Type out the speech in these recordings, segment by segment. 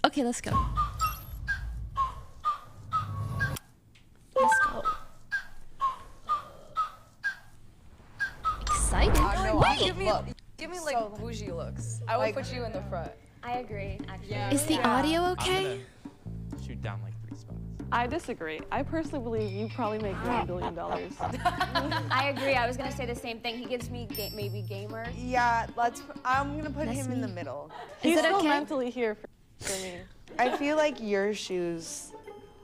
Okay, let's go. Let's go. Excited. Give me like bougie looks. I would put you in the front. I agree, actually. Yeah. Is the audio okay? I'm gonna shoot down like 3 spots. I disagree. I personally believe you probably make $1 billion. I agree. I was gonna say the same thing. He gives me maybe gamer. Yeah, I'm gonna put him in the middle. He's it still okay? mentally here for me. I feel like your shoes,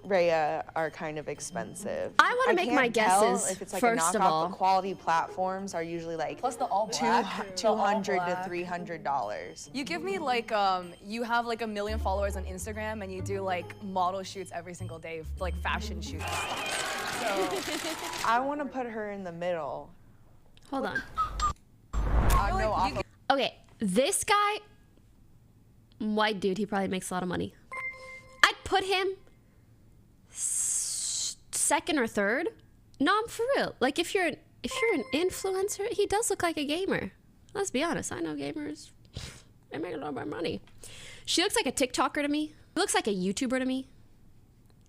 Rhea, are kind of expensive. I wanna make my can't tell guesses, if it's like first a of knockoff, all. but quality platforms are usually like Plus the all black. $200 to $300. You give me like, you have like 1 million followers on Instagram and you do like model shoots every single day, like fashion shoots and stuff. So I want to put her in the middle. Hold on. No, off of Okay, this guy, white dude, he probably makes a lot of money. I'd put him second or third. No, I'm for real. Like if you're an influencer, he does look like a gamer. Let's be honest. I know gamers. They make a lot of money. She looks like a TikToker to me. Looks like a YouTuber to me.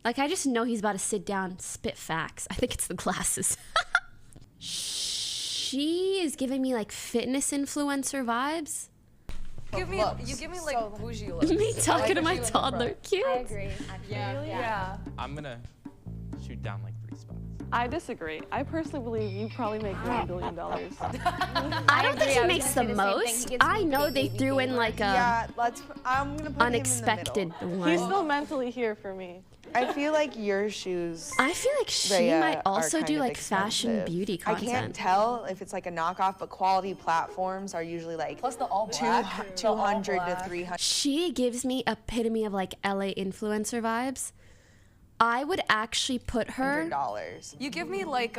Like I just know he's about to sit down, spit facts. I think it's the glasses. She is giving me like fitness influencer vibes. you give me like bougie looks. Me talking to my you in the toddler. front. Cute. I agree, actually. Yeah. I'm gonna shoot down like 3 spots. I disagree. I personally believe you probably make $1 billion. I don't think agree. he I was makes gonna the say the same thing. most. He gives I me know they baby threw in gamer. like a yeah, I'm gonna put unexpected him in the middle. He's one. still mentally here for me. I feel like your shoes. I feel like she Rhea, might are also kind do of like fashion expensive. beauty I content. can't tell if it's like a knockoff, but quality platforms are usually like Plus the all black. 200 to 300. She gives me epitome of like LA influencer vibes. I would actually put her $100. You give me like,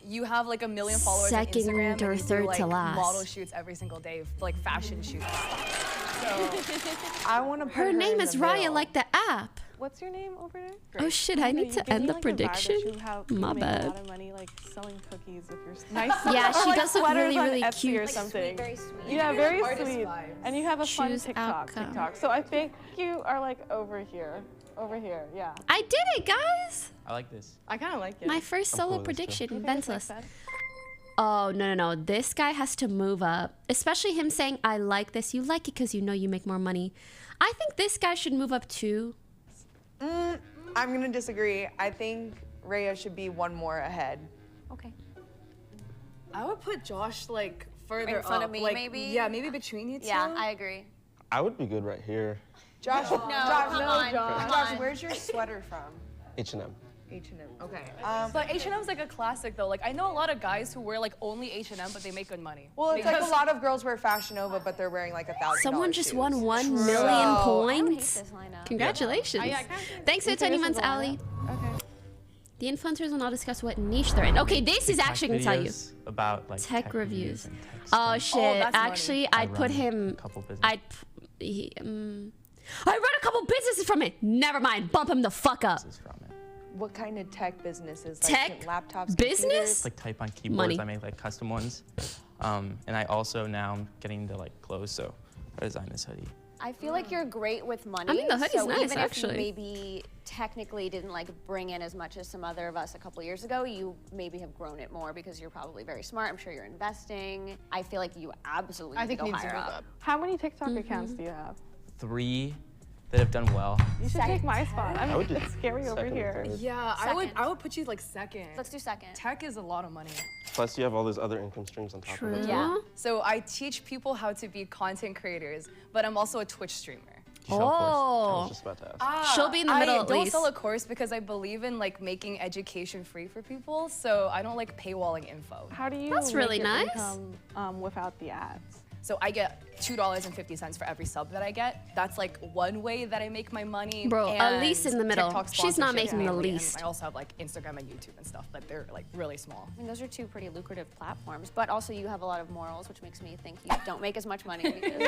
you have like 1 million followers Second on Instagram or and you third do like to last. model shoots every single day, like fashion shoots and stuff. I want to put her name in is the Raya, middle. like the app. What's your name over there? Oh shit! I need to end the prediction. My You make bad. a lot of money, like selling cookies with your nice. Yeah, she or, like, does look sweaters really, on really Etsy cute. or Like something. Very sweet. Yeah, very artist sweet. vibes. And you have a fun Choose outcome. TikTok. So I think you are like over here. Over here, yeah. I did it, guys. I like this. I kind of like it. My first I'm solo cool with this too. prediction, You think it's Ventless. like that? Oh, no. This guy has to move up. Especially him saying, I like this. You like it because you know you make more money. I think this guy should move up too. I'm going to disagree. I think Rhea should be one more ahead. Okay. I would put Josh like further In front of up, me, like, maybe? Yeah, maybe between you two. Yeah, I agree. I would be good right here. Josh, Come on. Josh, where's your sweater from? H&M. H&M. Okay. But H&M's like a classic though. Like I know a lot of guys who wear like only H&M, but they make good money. Well, it's like a Because- lot of girls wear Fashion Nova, but they're wearing like $1,000. Someone just shoes. won 1 million I don't hate points. this lineup. Congratulations. Yeah, I kinda Thanks for the 20 this months, is a lineup? Allie. Okay. The influencers will not discuss what niche they're in. Okay, this is actually going to tell you. Videos about like Tech reviews. and tech Oh, stuff. shit. that's money. Actually, I I'd put run him... a couple businesses. I run a couple businesses from it. Never mind. Bump him the fuck up. From it. What kind of tech businesses? Tech? Like laptops, Business? computers? Like type on keyboards. Money. I make like custom ones. And I also now I'm getting into like clothes, so I designed this hoodie. I feel like you're great with money. I mean, the hoodie's so nice, even actually. if you maybe technically didn't like bring in as much as some other of us a couple years ago, you maybe have grown it more because you're probably very smart. I'm sure you're investing. I feel like you absolutely need to go higher up. How many TikTok accounts do you have? 3 that have done well. You should take my spot. I would do It's scary over second, here. third. Yeah, Second. I would put you like second. Let's do second. Tech is a lot of money. Plus, you have all those other income streams on top of it. Yeah. So I teach people how to be content creators, but I'm also a Twitch streamer. You sell a course. I Oh. was just about to ask. She'll be in the middle I at don't least. sell a course because I believe in like making education free for people, so I don't like paywalling info. How do you That's make really your nice. income without the ads? So I get $2.50 for every sub that I get. That's like one way that I make my money. Bro, and Elise in the middle. TikTok She's not sponsorships making the mainly, and least. I also have like Instagram and YouTube and stuff, but they're like really small. I mean, those are two pretty lucrative platforms, but also you have a lot of morals, which makes me think you don't make as much money because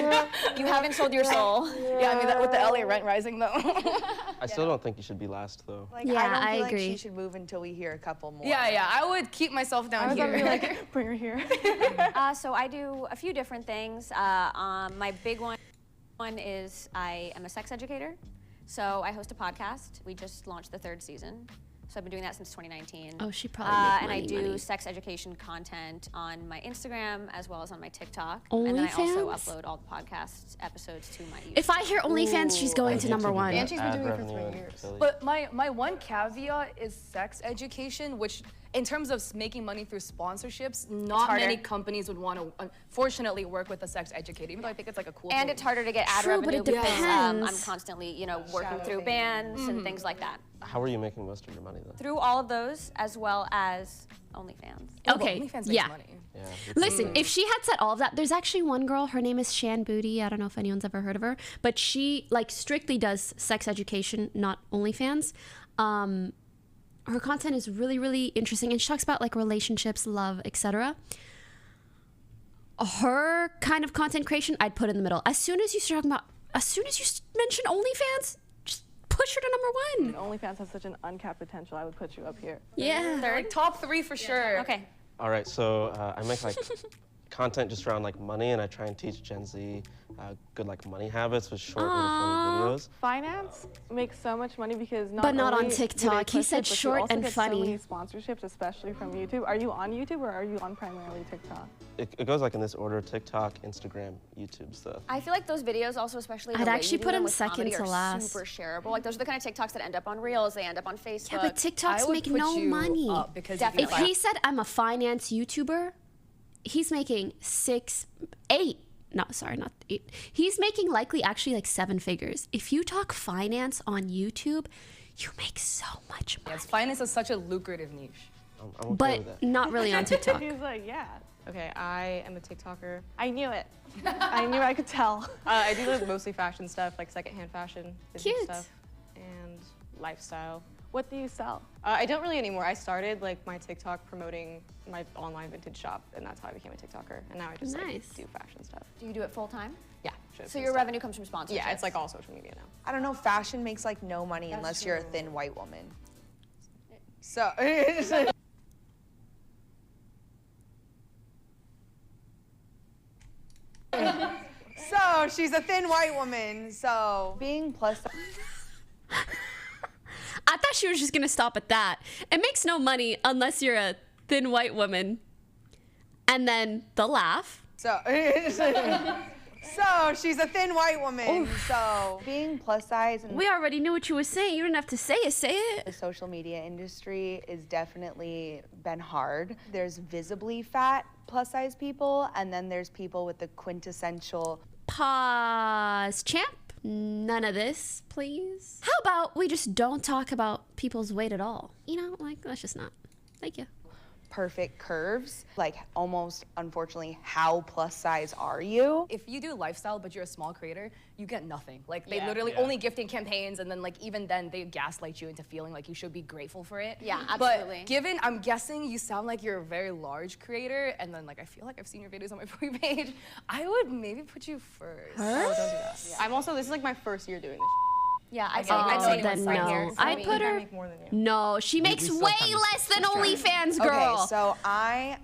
you haven't sold your soul. Yeah, I mean that with the LA rent rising though. I still don't think you should be last, though. Like, Yeah, I don't I feel agree. like she should move until we hear a couple more. yeah, I would keep myself I down was gonna here. be like, bring her here. So I do a few different things. My big one is I am a sex educator. So I host a podcast. We just launched the 3rd season. So I've been doing that since 2019. Oh, she probably make And I money, do money. sex education content on my Instagram as well as on my TikTok. And then I also OnlyFans? upload all the podcast episodes to my YouTube. If I hear OnlyFans, she's going to number 1. And she's been Ad doing it for revenue 3 and years. affiliate. But my one caveat is sex education, which in terms of making money through sponsorships, not harder. many companies would want to, unfortunately, work with a sex educator, even though I think it's like a cool And thing. it's harder to get ad True, but revenue it because I'm depends. constantly, you know, working Shadow through banning. bands and things like that. How are you making most of your money then? Through all of those, as well as OnlyFans. Oh, but Okay, OnlyFans makes yeah. money. Yeah. Listen, if she had said all of that, there's actually one girl, her name is Shan Booty. I don't know if anyone's ever heard of her, but she like strictly does sex education, not OnlyFans. Her content is really, really interesting, and she talks about like relationships, love, etc. Her kind of content creation, I'd put in the middle. As soon as you mention OnlyFans, just push her to number 1. OnlyFans has such an uncapped potential. I would put you up here. Yeah. Like top 3 for sure. Okay. All right, so I make like content just around like money, and I try and teach Gen Z good like money habits with short little funny videos. Finance makes so much money because But not on only do they TikTok. He push said it, but you short also and get funny. So many sponsorships, especially from YouTube. Are you on YouTube or are you on primarily TikTok? It goes like in this order: TikTok, Instagram, YouTube stuff. I feel like those videos also, especially the I'd way actually you do put them him with second comedy, to are last. super shareable. Like those are the kind of TikToks that end up on Reels, they end up on Facebook. Yeah, but TikToks I would make put no you money. up because Definitely. If he said I'm a finance YouTuber, he's making 8. No, sorry, not 8. He's making likely actually like 7 figures. If you talk finance on YouTube, you make so much money. Yes, finance is such a lucrative niche. I'm okay with But that. not really on TikTok. He's like, yeah. Okay, I am a TikToker. I knew it. I knew I could tell. I do like mostly fashion stuff, like secondhand fashion, vintage Cute. stuff, and lifestyle. What do you sell? I don't really anymore. I started like my TikTok promoting my online vintage shop, and that's how I became a TikToker. And now I just Nice. like do fashion stuff. Do you do it full time? Yeah. So your revenue comes from sponsorships? Yeah, it's like all social media now. I don't know, fashion makes like no money unless you're a thin white woman. So, so she's a thin white woman. So being plus I thought she was just gonna stop at that. It makes no money unless you're a thin white woman. And then the laugh. so she's a thin white woman. So being plus size and We already knew what you were saying. You didn't have to say it. Say it. the social media industry is definitely been hard. There's visibly fat plus size people, and then there's people with the quintessential. Pause, champ. None of this, please. How about we just don't talk about people's weight at all? You know, like, let's just not. Thank you. Perfect curves, like almost unfortunately, how plus size are you? If you do lifestyle but you're a small creator, you get nothing. Like they literally only gifting campaigns, and then like even then they gaslight you into feeling like you should be grateful for it. Yeah, absolutely. But given, I'm guessing you sound like you're a very large creator, and then like I feel like I've seen your videos on my For You page, I would maybe put you first. Oh, don't do that. Yeah. I'm also, this is like my first year doing this. Yeah, I'd Oh, say then anyone's right no. here. I me. put her. Make more than you. No, she makes still way kinda less than OnlyFans, girl. Okay, so I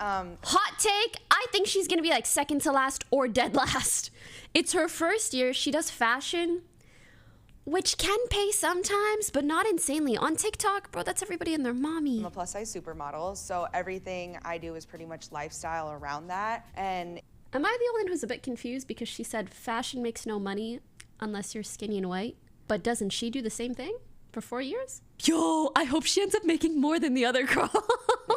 Hot take, I think she's gonna be like second to last or dead last. It's her first year. She does fashion, which can pay sometimes, but not insanely. On TikTok, bro, that's everybody and their mommy. I'm a plus size supermodel, so everything I do is pretty much lifestyle around that. And Am I the only one who's a bit confused because she said fashion makes no money unless you're skinny and white? But doesn't she do the same thing for 4 years? Yo, I hope she ends up making more than the other girl.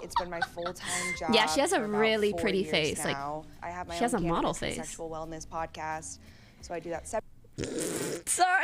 it's been my full-time job. Yeah, she has a for about really 4 pretty years face, like, now. I have my she has own a model cannabis and face. sexual wellness podcast, so I do that separately. Sorry.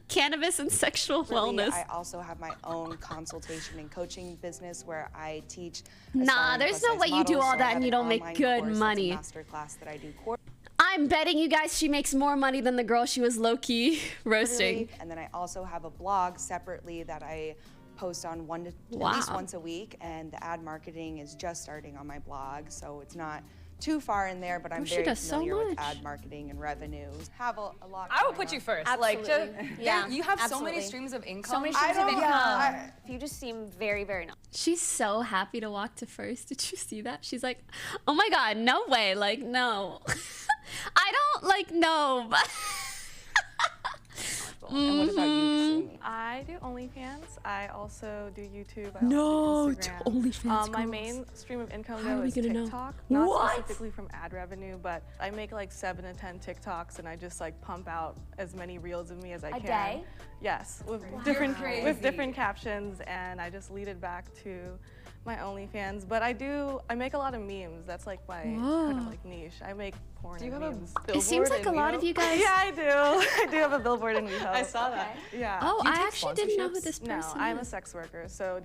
Cannabis and sexual wellness. I also have my own consultation and coaching business where I teach. Nah, aspiring there's no plus-size way you do models, all so I that have and you an don't make online good course that's a money. master class that I do quarterly. I'm betting you guys she makes more money than the girl she was low-key roasting. And then I also have a blog separately that I post on at Wow. least once a week, and the ad marketing is just starting on my blog, so it's not too far in there, but I'm she very does so familiar with much. ad marketing and revenues. Have a lot. I would going put you on. first. Like, Absolutely. just, Yeah, you have so absolutely. many streams of income. So many I streams of don't- income. yeah, You just seem very, very nice. She's so happy to walk to first. Did you see that? She's like, oh my God, no way. Like, no. I don't like, no. And what is I also do YouTube. I No, also it's do Instagram. OnlyFans My girls. main stream of income How are though we is gonna know? TikTok. Not What? specifically from ad revenue, but I make like 7 to 10 TikToks and I just like pump out as many reels of me as I can. day? Yes, with Crazy. different captions, and I just lead it back to my OnlyFans. But I make a lot of memes. That's like my kind of like niche. I make porn and memes. It seems like a lot of you guys. Yeah, I do. I do have a billboard in WeHo. I saw that. Yeah. Oh, Do you I take actually didn't know who sponsorships? this No, person I'm a is. sex worker, so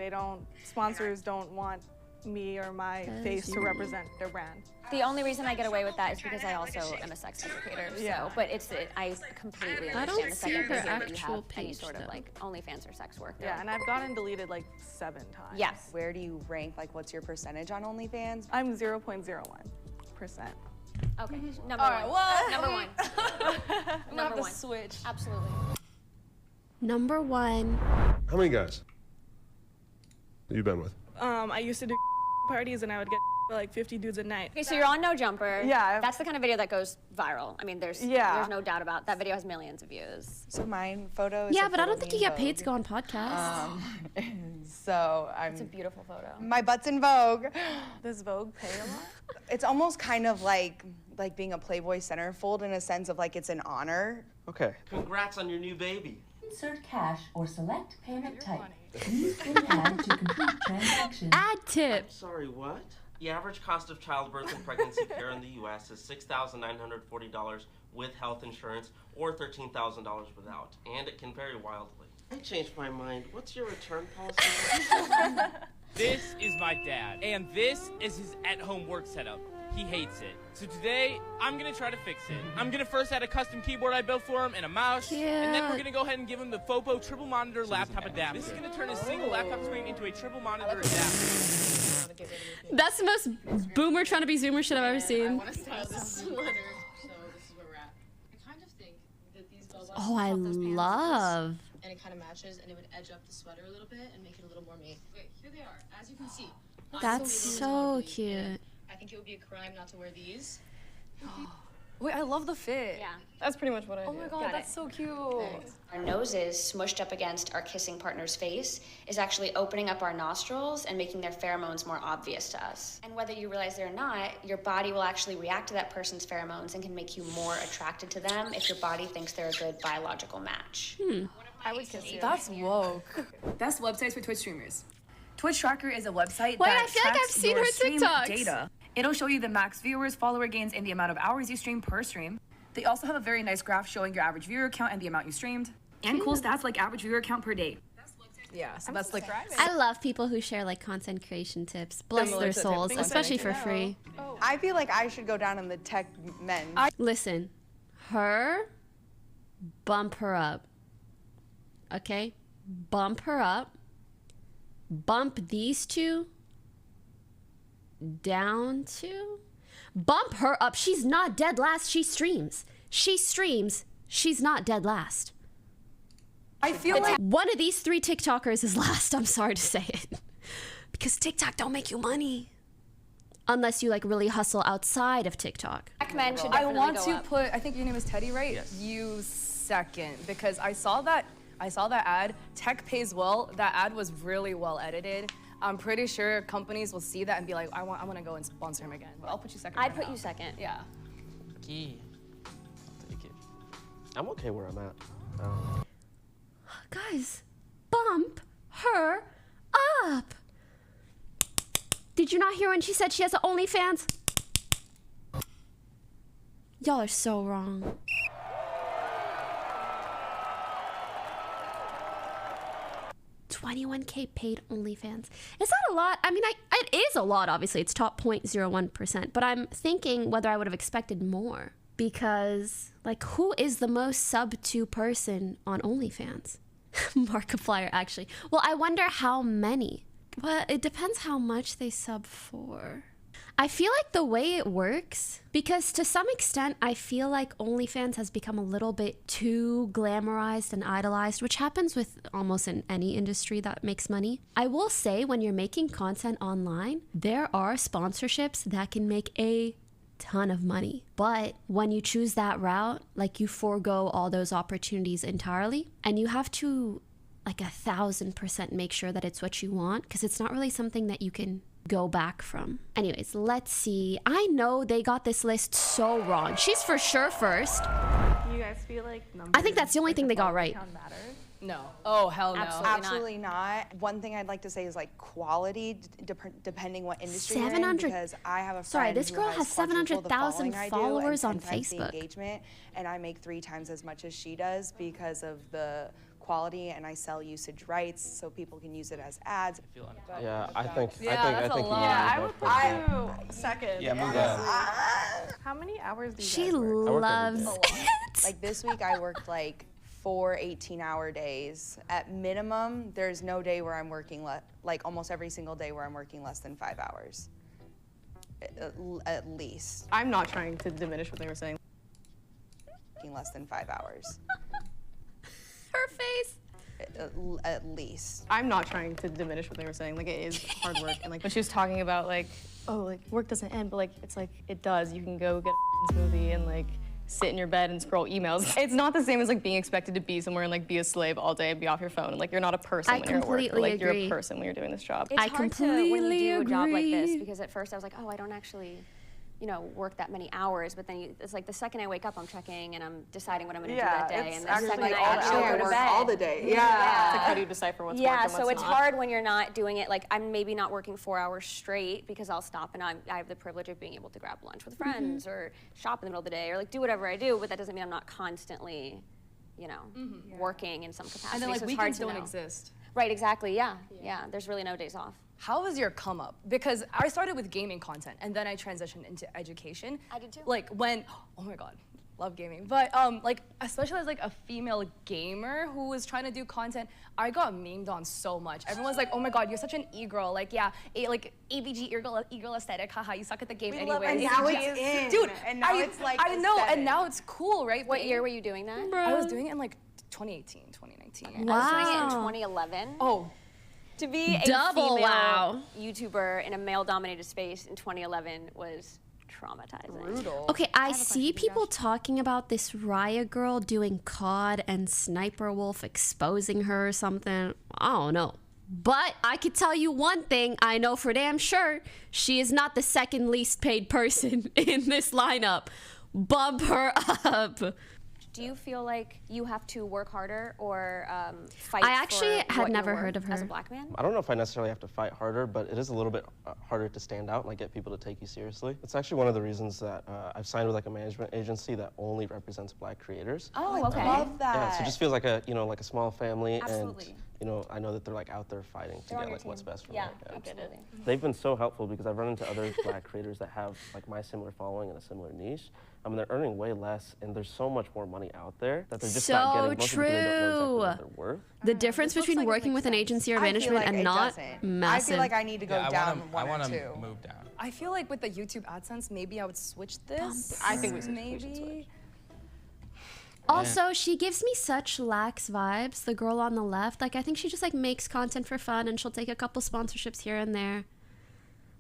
sponsors don't want me or my face to represent their brand. The only reason I get away with that is because I also am a sex educator. Yeah. So, but I completely I understand don't the see second her they hear that you actual have any page, sort of though. like OnlyFans or sex work. Yeah, and I've gotten deleted like 7 times. Yes. Where do you rank? Like, what's your percentage on OnlyFans? I'm 0.01%. Okay. Number All right, one. well, Number one. I'm gonna have to one. switch. Absolutely. Number 1. How many guys have you been with? I used to do parties and I would get like 50 dudes a night. Okay, so you're on No Jumper. Yeah. That's the kind of video that goes viral. I mean, there's no doubt about that. Video has millions of views. So mine photo is Yeah, a but I photo don't think you me in get paid to Vogue. go on podcasts. So It's a beautiful photo. my butt's in Vogue. Does Vogue pay a lot? It's almost kind of like being a Playboy centerfold in a sense of like it's an honor. Okay. Congrats on your new baby. Insert cash or select payment type. Please add to complete transaction. Ad tip. Sorry, what? The average cost of childbirth and pregnancy care in the U.S. is $6,940 with health insurance or $13,000 without, and it can vary wildly. I changed my mind. What's your return policy? This is my dad, and this is his at-home work setup. He hates it. So today, I'm gonna try to fix it. I'm gonna first add a custom keyboard I built for him and a mouse, and then we're gonna go ahead and give him the FOPO triple monitor laptop adapter. This is gonna turn his single laptop screen into a triple monitor adapter. That's the most boomer trying to be zoomer shit I've ever seen. want to style this sweater, so this is where we're at. I kind of think that these belts Oh, I love. and it kind of matches, and it would edge up the sweater a little bit and make it a little more me. Wait, here they are, as you can see. That's so cute. I think it would be a crime not to wear these. Wait, I love the fit. Yeah. That's pretty much what I do. Oh my god, that's so cute. Our noses smushed up against our kissing partner's face is actually opening up our nostrils and making their pheromones more obvious to us. And whether you realize it or not, your body will actually react to that person's pheromones and can make you more attracted to them if your body thinks they're a good biological match. I would kiss you. That's woke. Best websites for Twitch streamers. Twitch Tracker is a website Wait, that I feel like tracks I've seen your her stream TikToks. data. It'll show you the max viewers, follower gains, and the amount of hours you stream per stream. They also have a very nice graph showing your average viewer count and the amount you streamed. And cool stats like average viewer count per day. Yeah, so that's like. I love people who share like content creation tips. Bless their souls, especially for free. I feel like I should go down in the tech men. Listen, her, bump her up. Okay? Bump her up. Bump these two down to. Bump her up. She's not dead last. She streams. She streams. She's not dead last. I feel like One of these 3 TikTokers is last. I'm sorry to say it. Because TikTok don't make you money. Unless you like really hustle outside of TikTok. Tech men should I definitely want go to up. put. I think your name is Teddy, right? Yes. You second because I saw that ad. Tech pays well. That ad was really well edited. I'm pretty sure companies will see that and be like, I want to go and sponsor him again. But I'll put you second. I'd right put now. you second. Yeah. Key. Take it. I'm okay where I'm at. Guys, bump her up. Did you not hear when she said she has an OnlyFans? Y'all are so wrong. $21K paid OnlyFans. Is that a lot? I mean, it is a lot, obviously. It's top 0.01%. But I'm thinking whether I would have expected more. Because, like, who is the most sub to person on OnlyFans? Markiplier, actually. Well, I wonder how many. Well, it depends how much they sub for. I feel like the way it works, because to some extent, I feel like OnlyFans has become a little bit too glamorized and idolized, which happens with almost in any industry that makes money. I will say, when you're making content online, there are sponsorships that can make a ton of money. But when you choose that route, like you forego all those opportunities entirely, and you have to like 1,000% make sure that it's what you want, because it's not really something that you can go back from. Anyways, let's see. I know they got this list so wrong. She's for sure first. You guys feel like numbers, I think that's the only thing they got right. matters? No. Oh, hell no. Absolutely not. One thing I'd like to say is like quality, depending what industry you're in, 700 because I have a friend Sorry, this who girl has has quadruple the 700,000 following I do followers and on 10 times the Facebook. engagement, and I make 3 times as much as she does because of the quality, and I sell usage rights so people can use it as ads. Yeah, I think that's I think a you lot. Yeah, I need would to put vote you second. Yeah, move on. How many hours do you She guys work? loves it. Like this week I worked like 4 18-hour days. At minimum, there's no day where I'm working like almost every single day where I'm working less than 5 hours. At least. I'm not trying to diminish what they were saying. Working less than 5 hours. Her face. At least. I'm not trying to diminish what they were saying. Like, it is hard work. And like when she was talking about like, oh, like work doesn't end, but like it's like it does. You can go get a smoothie and like sit in your bed and scroll emails. It's not the same as like being expected to be somewhere and like be a slave all day and be off your phone. Like you're not a person when you're at work. But, like you're a person when you're doing this job. It's I hard completely to, when you do a job like this, agree. because at first I was like, oh, I don't actually, you know, work that many hours. But then it's like the second I wake up, I'm checking and I'm deciding what I'm going to do that day. And the second I actually go to bed, all the day. It's like how do you decipher what's work and what's so it's not? hard when you're not doing it. Like I'm maybe not working 4 hours straight because I'll stop and I have the privilege of being able to grab lunch with friends or shop in the middle of the day or like do whatever I do. But that doesn't mean I'm not constantly, you know, working in some capacity. And then like so it's hard weekends to don't know. exist. Right, exactly. Yeah. There's really no days off. How was your come up? Because I started with gaming content and then I transitioned into education. I did too. Like when, oh my God, love gaming. But like, especially as like a female gamer who was trying to do content, I got memed on so much. Everyone's like, oh my God, you're such an e-girl. Like, yeah, like ABG e-girl aesthetic, haha, you suck at the game anyway. And now it's in. Dude, and now it's like I know, aesthetic. and now it's cool, right? What year were you doing that? I was doing it in like 2018, 2019. I was doing it in 2011. Oh. To be a Double female wow. YouTuber in a male-dominated space in 2011 was traumatizing. Brutal. Okay, I see people talking about this Raya girl doing COD and Sniper Wolf exposing her or something. I don't know. But I could tell you one thing I know for damn sure. She is not the second least paid person in this lineup. Bump her up. Do you feel like you have to work harder or fight I actually for had what never you're heard worth of her. as a black man? I don't know if I necessarily have to fight harder, but it is a little bit harder to stand out and like get people to take you seriously. It's actually one of the reasons that I've signed with like a management agency that only represents black creators. Oh, okay. I love that. Yeah, so it just feels like a like a small family, Absolutely. and I know that they're like out there fighting to They're on get your like what's team. best for Yeah, them. absolutely. They've been so helpful because I've run into other black creators that have like my similar following in a similar niche. I mean, they're earning way less, and there's so much more money out there that they're just not getting. Most people don't know exactly what they're worth. The difference between working with an agency or management and not massive. I feel like I need to go down I one want or to two. move down. I feel like with the YouTube AdSense, maybe I would switch this. I think we should maybe. Also, she gives me such lax vibes, the girl on the left. Like, I think she just, like, makes content for fun, and she'll take a couple sponsorships here and there.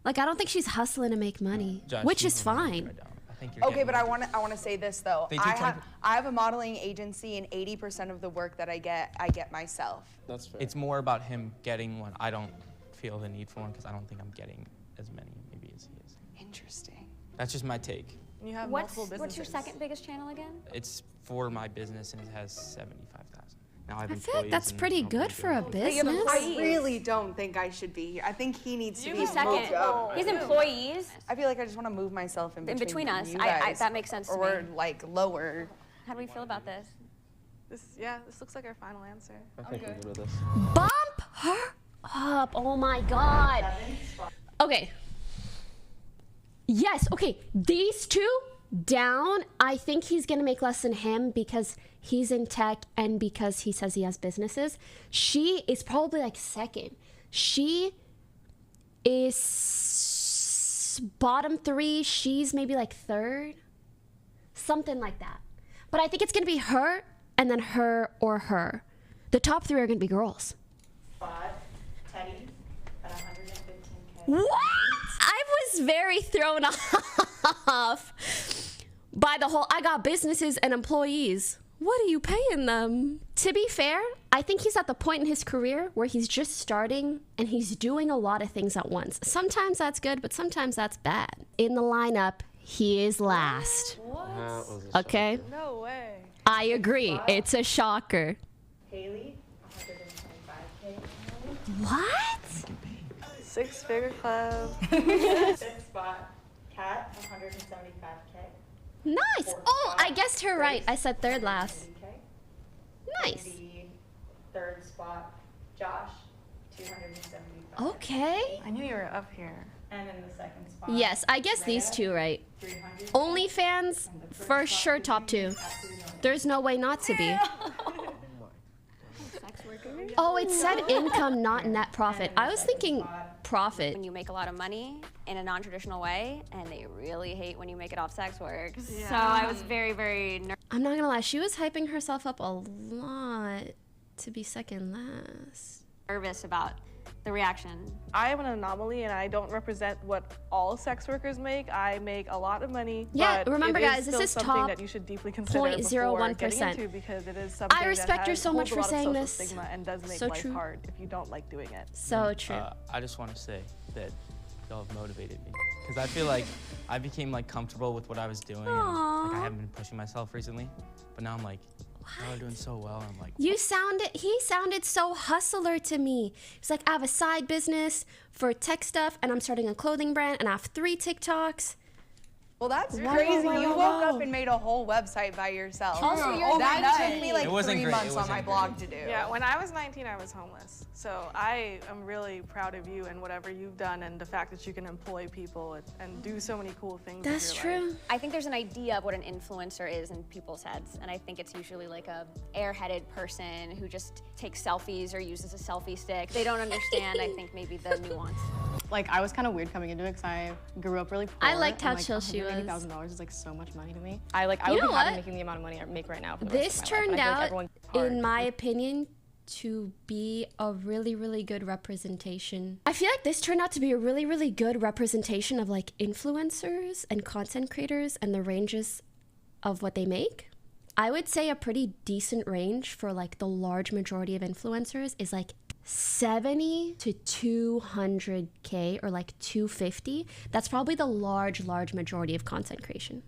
Like, I don't think she's hustling to make money, Josh, which you is move on. fine. I think you're Okay, getting but I want to say this though. They do I have a modeling agency, and 80% of the work that I get myself. That's fair. It's more about him getting one. I don't feel the need for one because I don't think I'm getting as many maybe as he is. Interesting. That's just my take. You have What's multiple businesses. your second biggest channel again? It's for my business and it has 75,000. Now I have I feel like that's pretty good for a business. I really don't think I should be here. I think he needs to be He's second. moved up. His employees. I feel like I just want to move myself in between us. you I guys, that makes sense to or me. like lower. How do we feel about this? This looks like our final answer. I think we're good with this. Bump her up. Oh my God. Okay. Yes, okay. These two down, I think he's going to make less than him because he's in tech and because he says he has businesses. She is probably like second. She is bottom 3. She's maybe like third. Something like that. But I think it's going to be her and then her or her. The top 3 are going to be girls. Teddy at 115K. What? I was very thrown off by the whole I got businesses and employees. What are you paying them? To be fair, I think he's at the point in his career where he's just starting and he's doing a lot of things at once. Sometimes that's good, but sometimes that's bad. In the lineup, he is last. Okay? No way. I agree. It's a shocker. Haley, 125K. What? 6-figure club. Fifth spot, Kat, 175K. Nice. Oh, I guessed her right. I said third last. Nice. The third spot, Josh, 275. Okay. I knew you were up here. And then the second spot. Yes, I guess these two right. OnlyFans, for sure top 2. There's no way not to be. Oh, it said income, not net profit. I was thinking profit. When you make a lot of money in a non-traditional way, and they really hate when you make it off sex work. Yeah. So I was very, very nervous. I'm not gonna lie, she was hyping herself up a lot to be second last. Nervous about the reaction. I am an anomaly and I don't represent what all sex workers make. I make a lot of money. Yeah, but remember it guys, is this is something top that you should deeply consider before 0.01%. getting into, because it is something I respect that you so much holds for a lot of saying social this. stigma and does make So life true. hard if you don't like doing it. So true. I just want to say that y'all have motivated me, because I feel like I became like comfortable with what I was doing, and like I haven't been pushing myself recently, but now I'm like, y'all are doing so well. And I'm like, He sounded so hustler to me. He's like, I have a side business for tech stuff, and I'm starting a clothing brand, and I have 3 TikToks. Well, that's Whoa, crazy. whoa, whoa, You whoa, woke whoa. up and made a whole website by yourself. Also, you're that took me like It wasn't 3 great. months It on my wasn't blog to do. Yeah, when I was 19, I was homeless. So I am really proud of you and whatever you've done, and the fact that you can employ people and do so many cool things. That's with your life. true. I think there's an idea of what an influencer is in people's heads, and I think it's usually like a airheaded person who just takes selfies or uses a selfie stick. They don't understand, I think, maybe the nuance. Like, I was kind of weird coming into it because I grew up really poor. I liked how and, like, chill she was. $180,000 is like so much money to me. I would You be know happy what? making the amount of money I make right now for the This rest of my life. turned And I feel like out, everyone in my opinion, to be a really, really good representation. I feel like this turned out to be a really, really good representation of like influencers and content creators and the ranges of what they make. I would say a pretty decent range for like the large majority of influencers is like 70 to 200K or like 250. That's probably the large majority of content creation.